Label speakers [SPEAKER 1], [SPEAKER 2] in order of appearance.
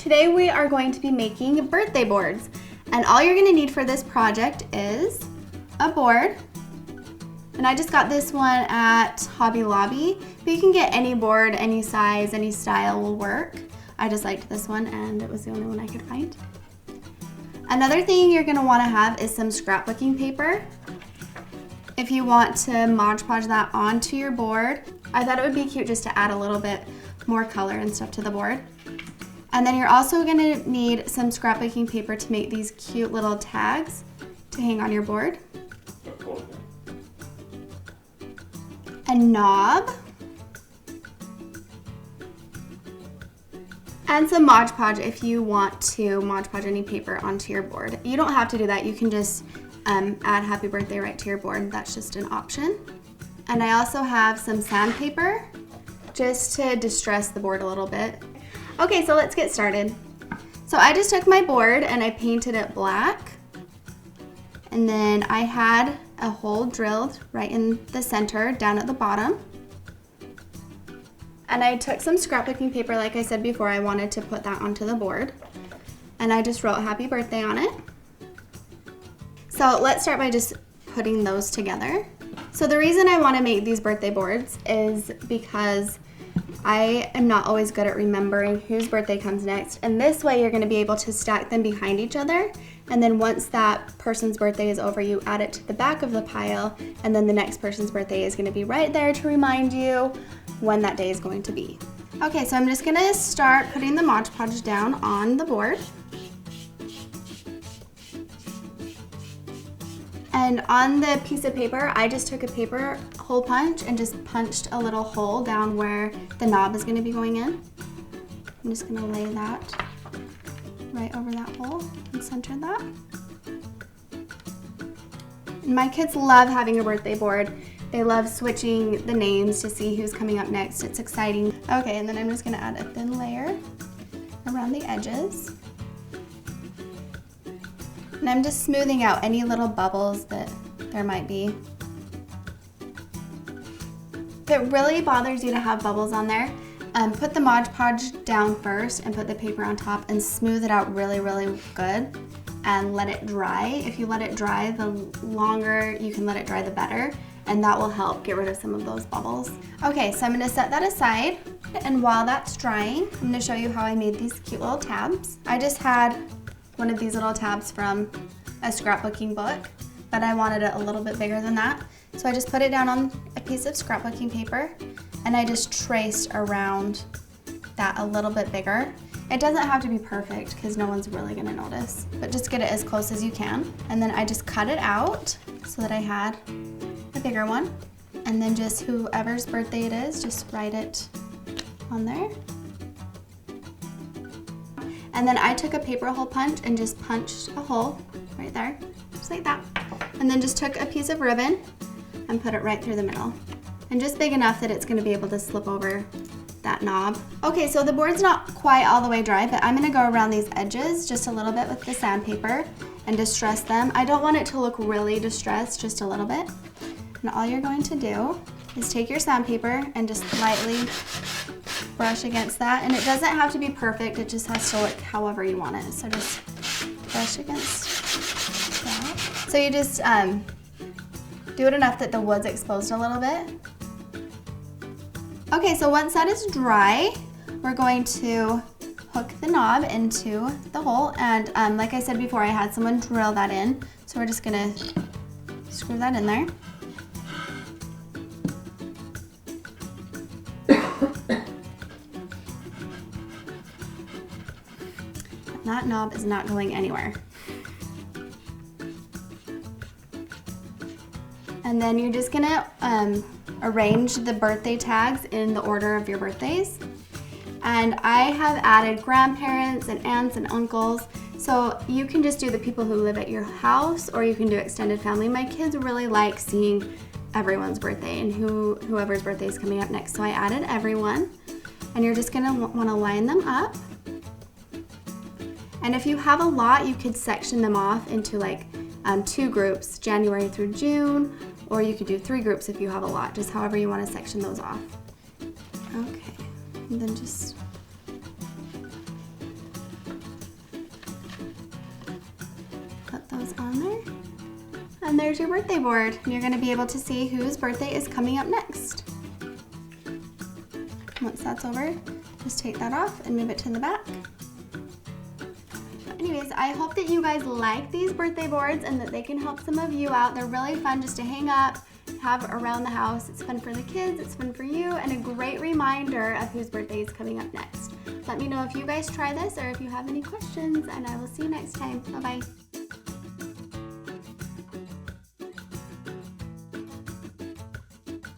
[SPEAKER 1] Today we are going to be making birthday boards. And all you're gonna need for this project is a board. And I just got this one at Hobby Lobby, but you can get any board, any size, any style will work. I just liked this one and it was the only one I could find. Another thing you're gonna wanna have is some scrapbooking paper. If you want to Modge Podge that onto your board, I thought it would be cute just to add a little bit more color and stuff to the board. And then you're also gonna need some scrapbooking paper to make these cute little tags to hang on your board. A knob. And some Modge Podge if you want to Modge Podge any paper onto your board. You don't have to do that, you can just add happy birthday right to your board. That's just an option. And I also have some sandpaper just to distress the board a little bit. Okay, so let's get started. So I just took my board and I painted it black. And then I had a hole drilled right in the center down at the bottom. And I took some scrapbooking paper, like I said before, I wanted to put that onto the board. And I just wrote happy birthday on it. So let's start by just putting those together. So the reason I want to make these birthday boards is because I am not always good at remembering whose birthday comes next. And this way you're going to be able to stack them behind each other. And then once that person's birthday is over, you add it to the back of the pile. And then the next person's birthday is going to be right there to remind you when that day is going to be. Okay, so I'm just going to start putting the Modge Podge down on the board. And on the piece of paper, I just took a paper hole punch and just punched a little hole down where the knob is going to be going in. I'm just going to lay that right over that hole and center that. And my kids love having a birthday board. They love switching the names to see who's coming up next. It's exciting. Okay, and then I'm just going to add a thin layer around the edges. And I'm just smoothing out any little bubbles that there might be. If it really bothers you to have bubbles on there, put the Modge Podge down first and put the paper on top and smooth it out really, really good and let it dry. If you let it dry, the longer you can let it dry, the better, and that will help get rid of some of those bubbles. Okay, so I'm gonna set that aside, and while that's drying, I'm gonna show you how I made these cute little tabs. I just had one of these little tabs from a scrapbooking book, but I wanted it a little bit bigger than that. So I just put it down on a piece of scrapbooking paper and I just traced around that a little bit bigger. It doesn't have to be perfect because no one's really gonna notice, but just get it as close as you can. And then I just cut it out so that I had a bigger one. And then just whoever's birthday it is, just write it on there. And then I took a paper hole punch and just punched a hole right there, just like that. And then just took a piece of ribbon and put it right through the middle. And just big enough that it's gonna be able to slip over that knob. Okay, so the board's not quite all the way dry, but I'm gonna go around these edges just a little bit with the sandpaper and distress them. I don't want it to look really distressed, just a little bit. And all you're going to do is take your sandpaper and just lightly brush against that, and it doesn't have to be perfect, it just has to look however you want it. So just brush against that. So you just do it enough that the wood's exposed a little bit. Okay, so once that is dry, we're going to hook the knob into the hole, and like I said before, I had someone drill that in, so we're just gonna screw that in there. That knob is not going anywhere. And then you're just gonna arrange the birthday tags in the order of your birthdays. And I have added grandparents and aunts and uncles, so you can just do the people who live at your house, or you can do extended family. My kids really like seeing everyone's birthday and whoever's birthday is coming up next, so I added everyone. And you're just gonna wanna line them up. And if you have a lot, you could section them off into like 2 groups, January through June, or you could do 3 groups if you have a lot, just however you want to section those off. Okay, and then just on there. And there's your birthday board. And you're gonna be able to see whose birthday is coming up next. Once that's over, just take that off and move it to the back. Anyways, I hope that you guys like these birthday boards and that they can help some of you out. They're really fun just to hang up, have around the house. It's fun for the kids, it's fun for you, and a great reminder of whose birthday is coming up next. Let me know if you guys try this or if you have any questions, and I will see you next time. Bye-bye.